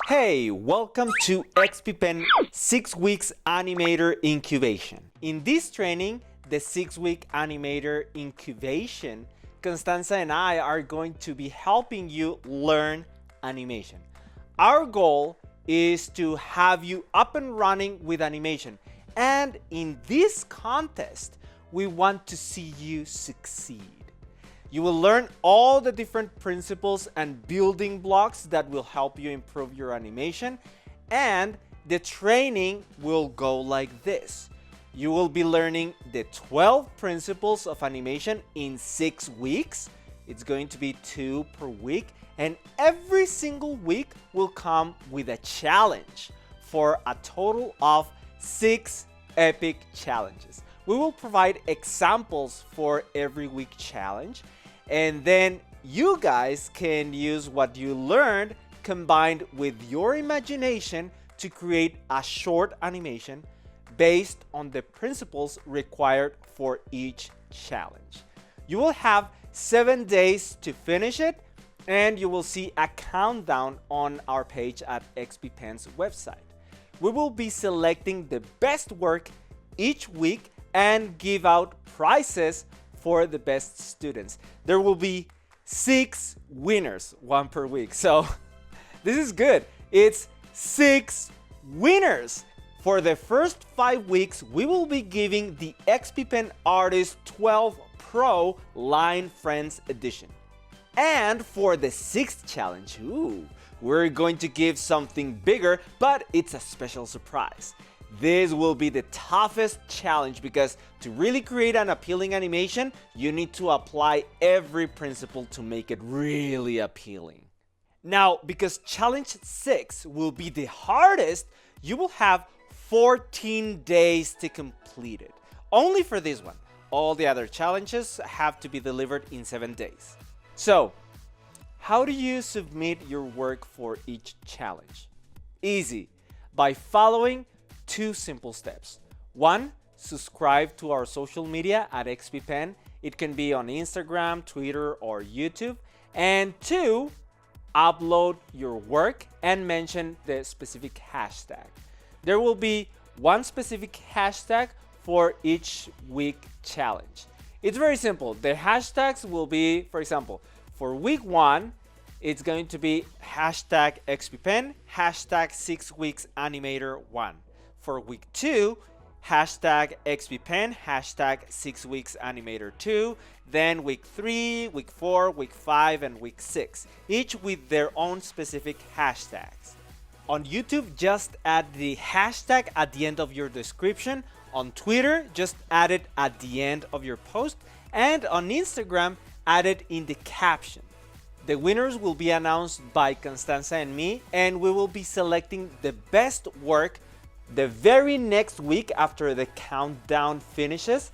Hey, welcome to XPPen 6 Weeks Animator Incubation. In this training, the 6-week Animator Incubation, Constanza and I are going to be helping you learn animation. Our goal is to have you up and running with animation. And in this contest, we want to see you succeed. You will learn all the different principles and building blocks that will help you improve your animation, and the training will go like this. You will be learning the 12 principles of animation in 6 weeks. It's going to be 2 per week, and every single week will come with a challenge for a total of 6 epic challenges. We will provide examples for every week challenge, and then you guys can use what you learned combined with your imagination to create a short animation based on the principles required for each challenge. You will have 7 days to finish it, and you will see a countdown on our page at XPPen's website. We will be selecting the best work each week and give out prizes for the best students. There will be 6 winners, 1 per week. So this is good. It's 6 winners. For the first 5 weeks, we will be giving the XPPen Artist 12 Pro Line Friends Edition. And for the 6th challenge, we're going to give something bigger, but it's a special surprise. This will be the toughest challenge because to really create an appealing animation, you need to apply every principle to make it really appealing. Now, because challenge 6 will be the hardest, you will have 14 days to complete it. Only for this one. All the other challenges have to be delivered in 7 days. So, how do you submit your work for each challenge? Easy. By following 2 simple steps. 1, subscribe to our social media at XPPen. It can be on Instagram, Twitter, or YouTube. And 2, upload your work and mention the specific hashtag. There will be 1 specific hashtag for each week challenge. It's very simple. The hashtags will be, for example, for week 1, it's going to be hashtag XPPen, hashtag 6 weeks animator 1. For week 2, hashtag XPPen, hashtag 6 weeks animator 2. Then week 3, week 4, week 5, and week 6, each with their own specific hashtags. On YouTube, just add the hashtag at the end of your description. On Twitter, just add it at the end of your post. And on Instagram, add it in the caption. The winners will be announced by Constanza and me, and we will be selecting the best work the very next week after the countdown finishes,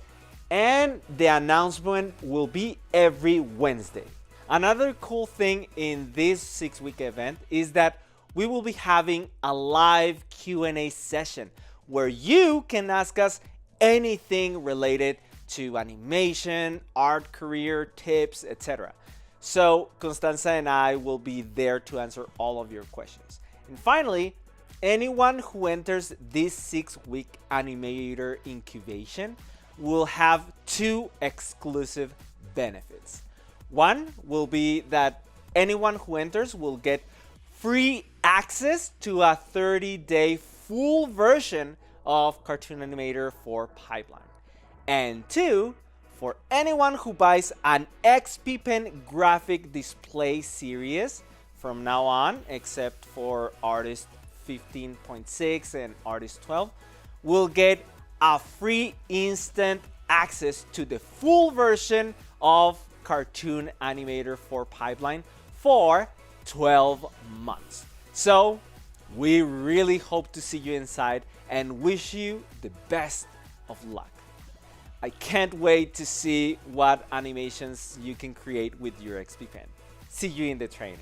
and the announcement will be every Wednesday. Another cool thing in this 6-week event is that we will be having a live Q&A session where you can ask us anything related to animation, art career, tips, etc. So Constanza and I will be there to answer all of your questions. And finally, anyone who enters this 6-week Animator Incubation will have 2 exclusive benefits. 1 will be that anyone who enters will get free access to a 30-day full version of Cartoon Animator for Pipeline. And 2, for anyone who buys an XPPen graphic display series from now on, except for Artist 15.6 and Artist 12, will get a free instant access to the full version of Cartoon Animator for Pipeline for 12 months. So we really hope to see you inside and wish you the best of luck. I can't wait to see what animations you can create with your XPPen. See you in the training.